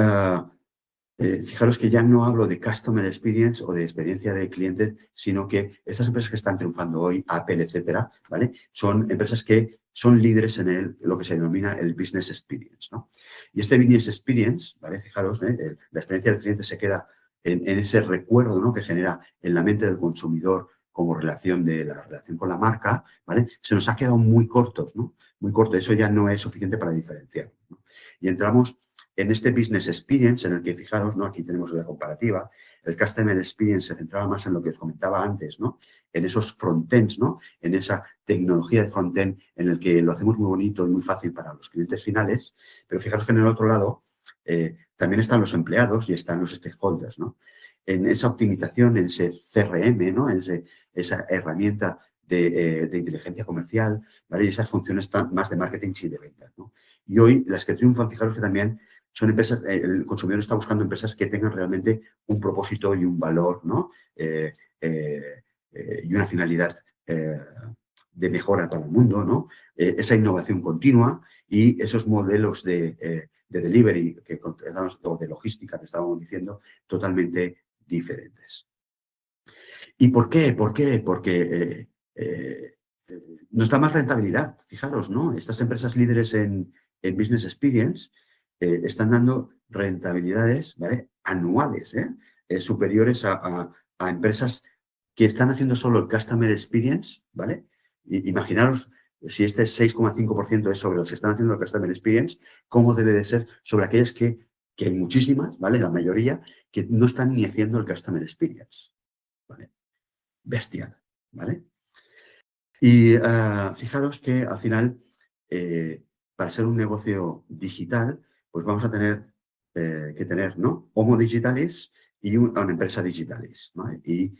fijaros que ya no hablo de customer experience o de experiencia de cliente, sino que estas empresas que están triunfando hoy, Apple, etcétera, ¿vale? Son empresas que son líderes en lo que se denomina el Business Experience, ¿no? Y este Business Experience, ¿vale? Fijaros, la experiencia del cliente se queda en ese recuerdo, ¿no?, que genera en la mente del consumidor como relación de la relación con la marca, ¿vale? Se nos ha quedado muy cortos, ¿no? Muy corto. Eso ya no es suficiente para diferenciar, ¿no? Y entramos en este Business Experience en el que, fijaros, ¿no?, aquí tenemos la comparativa. El Customer Experience se centraba más en lo que os comentaba antes, ¿no?, en esos frontends, ¿no?, en esa tecnología de frontend en el que lo hacemos muy bonito y muy fácil para los clientes finales. Pero fijaros que en el otro lado también están los empleados y están los stakeholders, ¿no? En esa optimización, en ese CRM, ¿no?, en esa herramienta de inteligencia comercial, ¿vale? Y esas funciones más de marketing y de ventas, ¿no? Y hoy las que triunfan, fijaros que también son empresas, el consumidor está buscando empresas que tengan realmente un propósito y un valor, ¿no? Y una finalidad de mejora para el mundo, ¿no? Esa innovación continua y esos modelos de delivery o de logística que estábamos diciendo totalmente diferentes. ¿Y por qué? ¿Por qué? Porque nos da más rentabilidad, fijaros, ¿no? Estas empresas líderes en Business Experience están dando rentabilidades, ¿vale?, anuales, superiores a empresas que están haciendo solo el Customer Experience, ¿vale? Imaginaros, si este 6,5% es sobre los que están haciendo el Customer Experience, ¿cómo debe de ser sobre aquellas que hay muchísimas, ¿vale?, la mayoría, que no están ni haciendo el Customer Experience, ¿vale? Bestial, ¿vale? Y fijaros que al final, para ser un negocio digital, pues vamos a tener que tener, ¿no?, Homo Digitalis y una empresa Digitalis, ¿vale? Y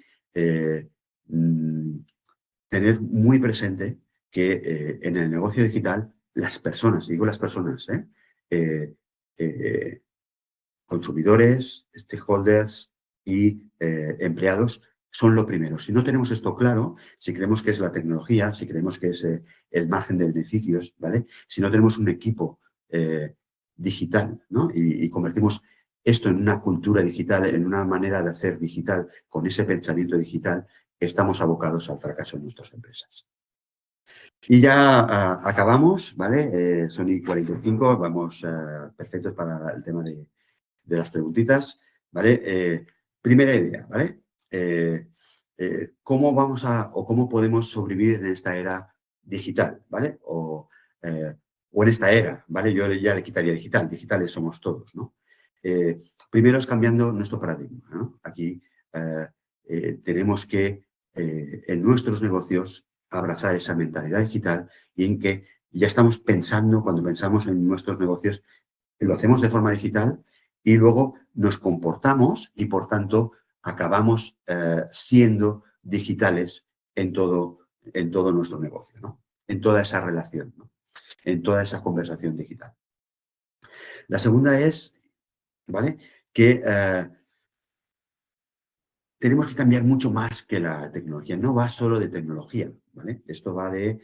tener muy presente que en el negocio digital las personas, digo las personas, consumidores, stakeholders y empleados son lo primero. Si no tenemos esto claro, si creemos que es la tecnología, si creemos que es el margen de beneficios, ¿vale? Si no tenemos un equipo digital, ¿no?, y convertimos esto en una cultura digital, en una manera de hacer digital, con ese pensamiento digital, estamos abocados al fracaso en nuestras empresas. Y ya acabamos, ¿vale? Son y 45, vamos perfectos para el tema de las preguntitas, ¿vale? Primera idea, ¿vale? ¿Cómo vamos o cómo podemos sobrevivir en esta era digital, ¿vale? O en esta era, ¿vale? Yo ya le quitaría digital, digitales somos todos, ¿no? Primero es cambiando nuestro paradigma, ¿no? Aquí tenemos que, en nuestros negocios, abrazar esa mentalidad digital y en que ya estamos pensando, cuando pensamos en nuestros negocios, lo hacemos de forma digital y luego nos comportamos y, por tanto, acabamos siendo digitales en todo nuestro negocio, ¿no? En toda esa relación, ¿no?, en toda esa conversación digital. La segunda es, ¿vale?, que tenemos que cambiar mucho más que la tecnología. No va solo de tecnología, ¿vale? Esto va de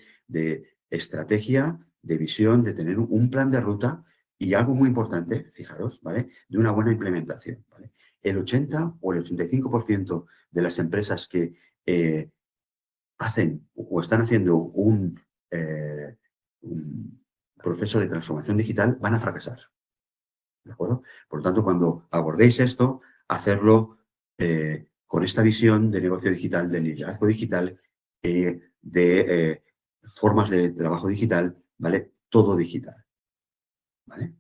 estrategia, de visión, de tener un plan de ruta y algo muy importante, fijaros, ¿vale?, de una buena implementación, ¿vale? El 80 o el 85% de las empresas que hacen o están haciendo un proceso de transformación digital van a fracasar, ¿de acuerdo? Por lo tanto, cuando abordéis esto, hacerlo con esta visión de negocio digital, de liderazgo digital, de formas de trabajo digital, ¿vale? Todo digital, ¿vale?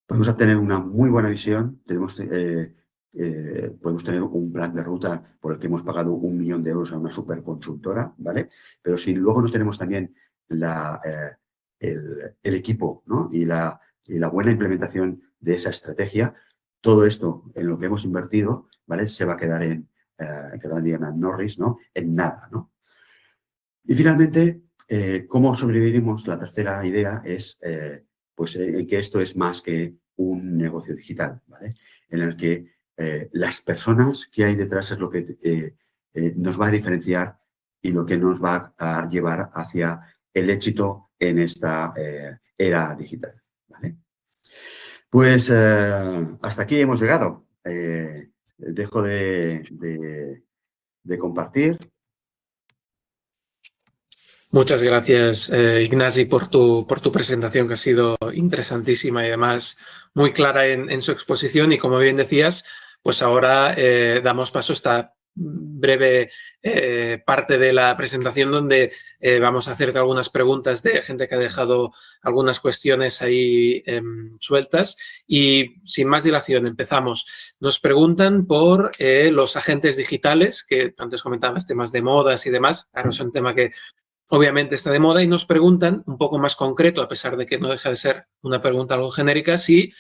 Podemos tener una muy buena visión, podemos tener un plan de ruta por el que hemos pagado 1 millón de euros a una superconsultora, ¿vale? Pero si luego no tenemos también el equipo, ¿no?, y la buena implementación de esa estrategia, todo esto en lo que hemos invertido, ¿vale?, se va a quedar quedará en Diana Norris, ¿no?, en nada, ¿no? Y finalmente, ¿cómo sobreviviremos? La tercera idea es que esto es más que un negocio digital, ¿vale?, en el que las personas que hay detrás es lo que nos va a diferenciar y lo que nos va a llevar hacia el éxito en esta era digital, ¿vale? Pues hasta aquí hemos llegado. Dejo de compartir. Muchas gracias, Ignasi, por tu presentación, que ha sido interesantísima y además muy clara en su exposición. Y como bien decías, pues ahora damos paso a esta breve parte de la presentación donde vamos a hacerte algunas preguntas de gente que ha dejado algunas cuestiones ahí sueltas. Y sin más dilación, empezamos. Nos preguntan por los agentes digitales, que antes comentabas temas de modas y demás. Claro, es un tema que obviamente está de moda y nos preguntan, un poco más concreto, a pesar de que no deja de ser una pregunta algo genérica, si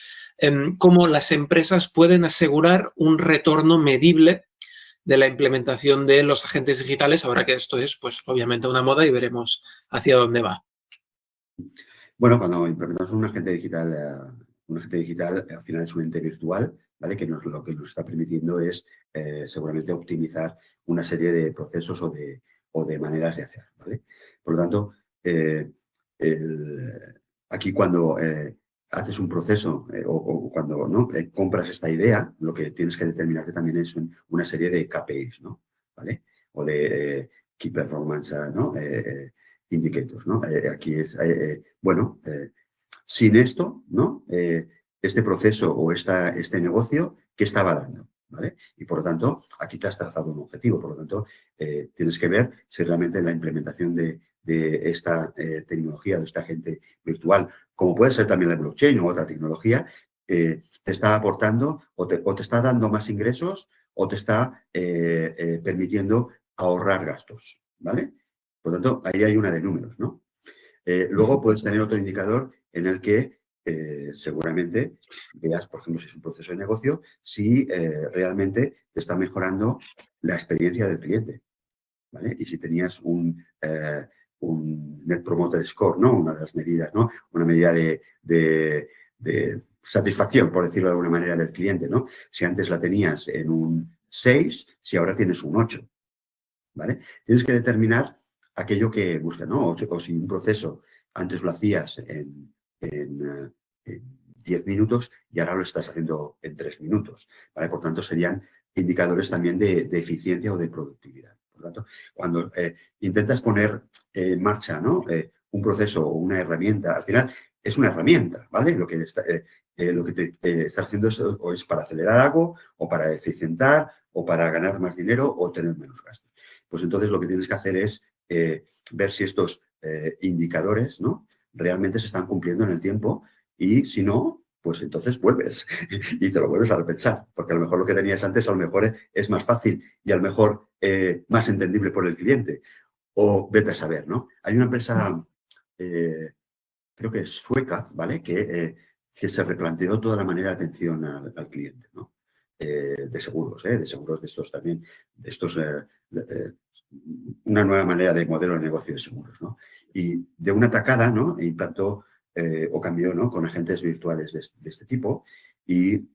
cómo las empresas pueden asegurar un retorno medible de la implementación de los agentes digitales, ahora que esto es, pues, obviamente una moda y veremos hacia dónde va. Bueno, cuando implementamos un agente digital al final es un ente virtual, ¿vale? Que lo que nos está permitiendo es seguramente optimizar una serie de procesos o de maneras de hacer, ¿vale? Por lo tanto, aquí cuando haces un proceso o cuando ¿no? Compras esta idea, lo que tienes que determinarte también es una serie de KPIs, ¿no? ¿Vale? O de Key Performance, ¿no? Indicators, ¿no? Aquí es, bueno, sin esto, ¿no? Este proceso o este negocio, ¿qué estaba dando? ¿Vale? Y por lo tanto, aquí te has trazado un objetivo. Por lo tanto, tienes que ver si realmente la implementación de esta tecnología, de este agente virtual, como puede ser también la blockchain o otra tecnología, te está aportando o te está dando más ingresos o te está permitiendo ahorrar gastos, ¿vale? Por lo tanto, ahí hay una de números, ¿no? Luego puedes tener otro indicador en el que seguramente veas, por ejemplo, si es un proceso de negocio, si realmente te está mejorando la experiencia del cliente, ¿vale? Y si tenías un Net Promoter Score, ¿no? Una de las medidas, ¿no? Una medida de satisfacción, por decirlo de alguna manera, del cliente, ¿no? Si antes la tenías en un 6, si ahora tienes un 8, ¿vale? Tienes que determinar aquello que buscas, ¿no? O si un proceso antes lo hacías en 10 minutos y ahora lo estás haciendo en 3 minutos, ¿vale? Por tanto, serían indicadores también de eficiencia o de productividad. Por lo tanto, cuando intentas poner en marcha, ¿no? Un proceso o una herramienta, al final es una herramienta, ¿vale? Lo que te está haciendo o es para acelerar algo, o para eficientar, o para ganar más dinero, o tener menos gastos. Pues entonces lo que tienes que hacer es ver si estos indicadores, ¿no? Realmente se están cumpliendo en el tiempo y si no, pues entonces vuelves y te lo vuelves a repensar, porque a lo mejor lo que tenías antes a lo mejor es más fácil y a lo mejor más entendible por el cliente. O vete a saber, ¿no? Hay una empresa, creo que es sueca, ¿vale? Que se replanteó toda la manera de atención al cliente, ¿no? De seguros de estos también, de estos, una nueva manera de modelo de negocio de seguros, ¿no? Y de una tacada, ¿no? Implantó o cambió, ¿no? Con agentes virtuales de este tipo y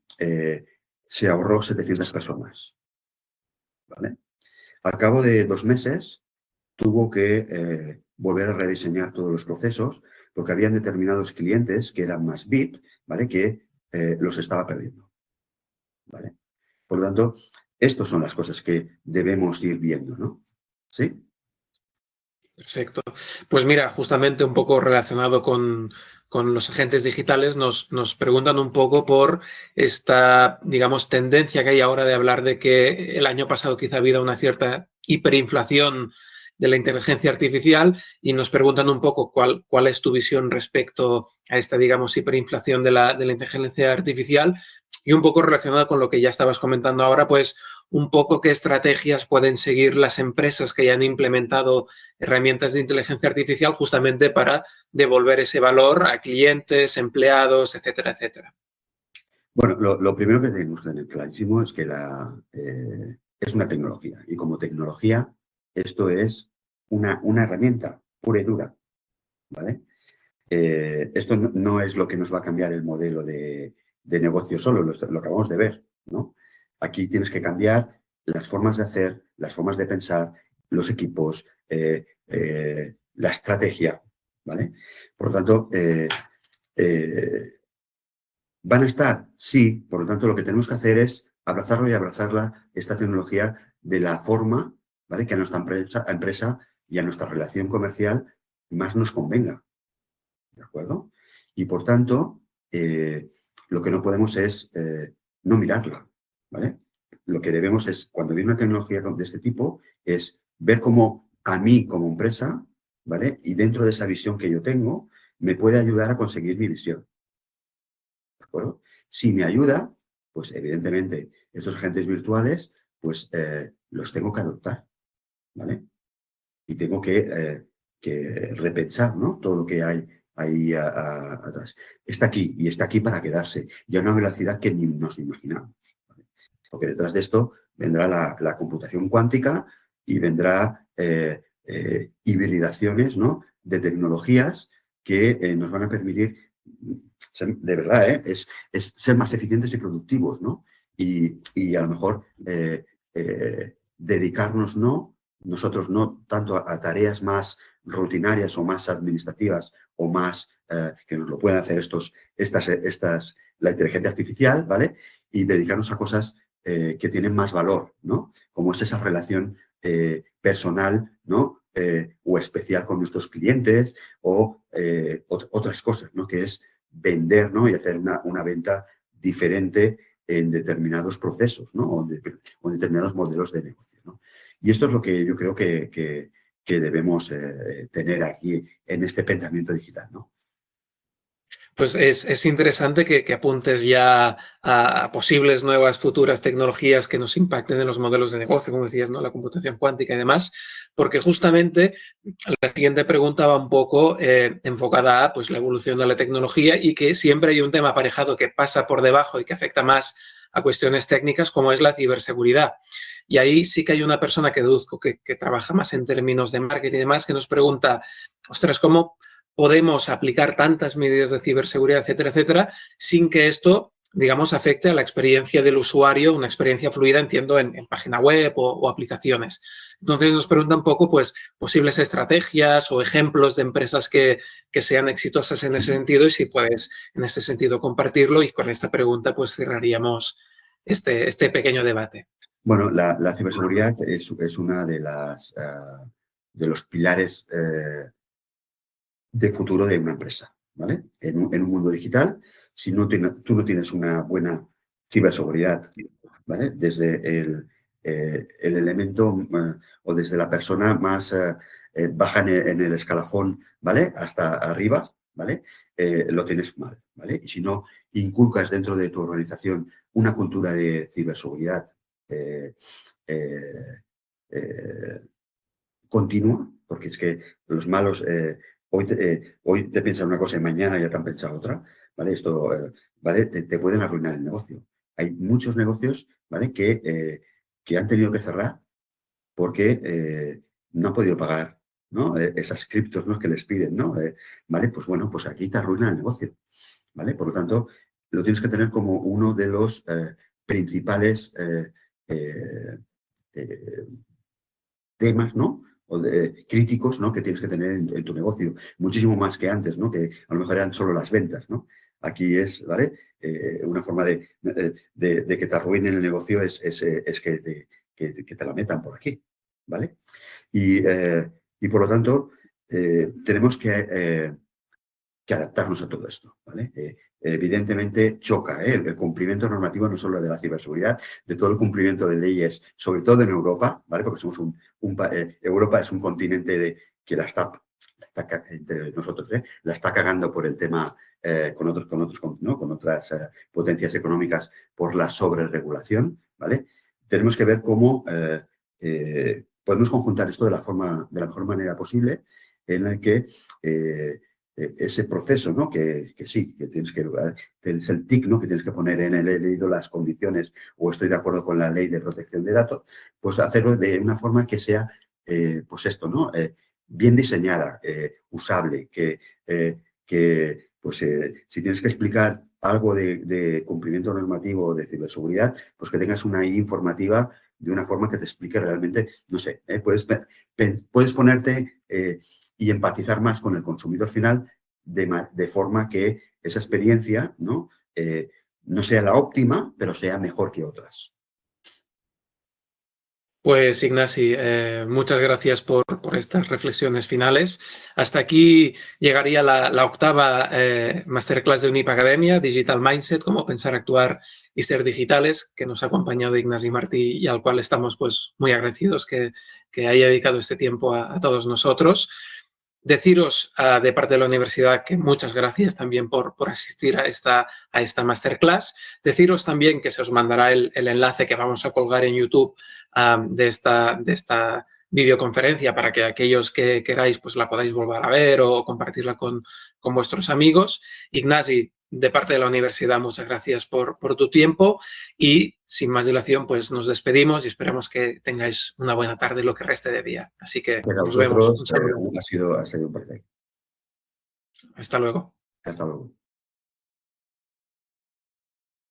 se ahorró 700 personas, ¿vale? Al cabo de 2 meses tuvo que volver a rediseñar todos los procesos porque habían determinados clientes que eran más VIP, ¿vale? Que los estaba perdiendo, ¿vale? Por lo tanto, estas son las cosas que debemos ir viendo, ¿no? ¿Sí? Perfecto. Pues mira, justamente un poco relacionado con los agentes digitales, nos preguntan un poco por esta, digamos, tendencia que hay ahora de hablar de que el año pasado quizá ha habido una cierta hiperinflación de la inteligencia artificial y nos preguntan un poco cuál es tu visión respecto a esta, digamos, hiperinflación de la inteligencia artificial y un poco relacionado con lo que ya estabas comentando ahora, pues un poco qué estrategias pueden seguir las empresas que ya han implementado herramientas de inteligencia artificial justamente para devolver ese valor a clientes, empleados, etcétera, etcétera. Bueno, lo primero que tenemos que tener clarísimo es que es una tecnología y como tecnología esto es una herramienta pura y dura, ¿vale? Esto no es lo que nos va a cambiar el modelo de negocio solo, lo acabamos de ver, ¿no? Aquí tienes que cambiar las formas de hacer, las formas de pensar, los equipos, la estrategia, ¿vale? Por lo tanto, ¿van a estar? Sí, por lo tanto, lo que tenemos que hacer es abrazarlo y abrazarla, esta tecnología, de la forma, ¿vale? Que a nuestra empresa y a nuestra relación comercial más nos convenga. ¿De acuerdo? Y por tanto, lo que no podemos es no mirarla, ¿vale? Lo que debemos es, cuando viene una tecnología de este tipo, es ver cómo a mí como empresa, ¿vale? Y dentro de esa visión que yo tengo, me puede ayudar a conseguir mi visión. ¿De acuerdo? Si me ayuda, pues evidentemente estos agentes virtuales, pues los tengo que adoptar, ¿vale? Y tengo que repensar, ¿no? Todo lo que hay ahí atrás. Está aquí y está aquí para quedarse y a una velocidad que ni nos imaginamos, ¿vale? Porque detrás de esto vendrá la computación cuántica y vendrá hibridaciones, ¿no? De tecnologías que nos van a permitir, de verdad, es ser más eficientes y productivos, ¿no? Y a lo mejor dedicarnos, ¿no? Nosotros no tanto a tareas más rutinarias o más administrativas o más que nos lo pueden hacer la inteligencia artificial, ¿vale? Y dedicarnos a cosas que tienen más valor, ¿no? Como es esa relación personal, ¿no? O especial con nuestros clientes o otras cosas, ¿no? Que es vender, ¿no? Y hacer una venta diferente en determinados procesos, ¿no? O en determinados modelos de negocio, ¿no? Y esto es lo que yo creo que debemos tener aquí en este pensamiento digital, ¿no? Pues es interesante que apuntes ya a posibles nuevas futuras tecnologías que nos impacten en los modelos de negocio, como decías, ¿no? La computación cuántica y demás, porque justamente la siguiente pregunta va un poco enfocada a pues, la evolución de la tecnología y que siempre hay un tema aparejado que pasa por debajo y que afecta más a cuestiones técnicas como es la ciberseguridad. Y ahí sí que hay una persona que deduzco que trabaja más en términos de marketing y demás que nos pregunta, ostras, ¿cómo podemos aplicar tantas medidas de ciberseguridad, etcétera, etcétera, sin que esto, digamos, afecte a la experiencia del usuario, una experiencia fluida, entiendo, en página web o aplicaciones? Entonces nos pregunta un poco, pues, posibles estrategias o ejemplos de empresas que sean exitosas en ese sentido y si puedes, en ese sentido, compartirlo. Y con esta pregunta, pues, cerraríamos este pequeño debate. Bueno, la ciberseguridad es una de los pilares de futuro de una empresa, ¿vale? En un mundo digital, si tú no tienes una buena ciberseguridad, ¿vale? Desde el elemento o desde la persona más baja en el escalafón, ¿vale? Hasta arriba, ¿vale? Lo tienes mal, ¿vale? Y si no inculcas dentro de tu organización una cultura de ciberseguridad eh, eh, eh, continua, porque es que los malos hoy te piensan una cosa y mañana ya te han pensado otra, ¿vale? Esto, ¿vale? Te pueden arruinar el negocio. Hay muchos negocios, ¿vale? Que han tenido que cerrar porque no han podido pagar, ¿no? Esas criptos, ¿no? Que les piden, ¿no? ¿Vale? Pues bueno, pues aquí te arruina el negocio, ¿vale? Por lo tanto, lo tienes que tener como uno de los principales eh, eh, temas, ¿no? Críticos, ¿no? Que tienes que tener en tu negocio. Muchísimo más que antes, ¿no? Que a lo mejor eran solo las ventas, ¿no? Aquí es, ¿vale? Una forma de que te arruinen el negocio es que te la metan por aquí, ¿vale? Y por lo tanto, tenemos que adaptarnos a todo esto, ¿vale? Evidentemente choca el cumplimiento normativo no solo de la ciberseguridad, de todo el cumplimiento de leyes, sobre todo en Europa, ¿vale? Porque somos Europa es un continente que la está entre nosotros, la está cagando por el tema con otras potencias económicas por la sobreregulación, ¿vale? Tenemos que ver cómo podemos conjuntar esto de la mejor manera posible en el que ese proceso, ¿no? Que sí, que tienes el TIC, ¿no? Que tienes que poner en el he leído las condiciones o estoy de acuerdo con la ley de protección de datos, pues hacerlo de una forma que sea, pues esto, ¿no? Bien diseñada, usable, pues si tienes que explicar algo de cumplimiento normativo o de ciberseguridad, pues que tengas una guía informativa de una forma que te explique realmente, no sé, puedes ponerte y empatizar más con el consumidor final de forma que esa experiencia, ¿no? No sea la óptima, pero sea mejor que otras. Pues Ignasi, muchas gracias por estas reflexiones finales. Hasta aquí llegaría la octava masterclass de UNIP Academia, Digital Mindset, cómo pensar, actuar y ser digitales, que nos ha acompañado Ignasi Martí y al cual estamos pues muy agradecidos que haya dedicado este tiempo a todos nosotros. Deciros de parte de la universidad que muchas gracias también por asistir a esta masterclass. Deciros también que se os mandará el enlace que vamos a colgar en YouTube de esta videoconferencia para que aquellos que queráis pues la podáis volver a ver o compartirla con vuestros amigos. Ignasi, de parte de la universidad, muchas gracias por tu tiempo y sin más dilación pues nos despedimos y esperamos que tengáis una buena tarde y lo que reste de día. Así que Pues a nos vemos. vosotros Un saludo. ha sido un placer. Hasta luego. Hasta luego.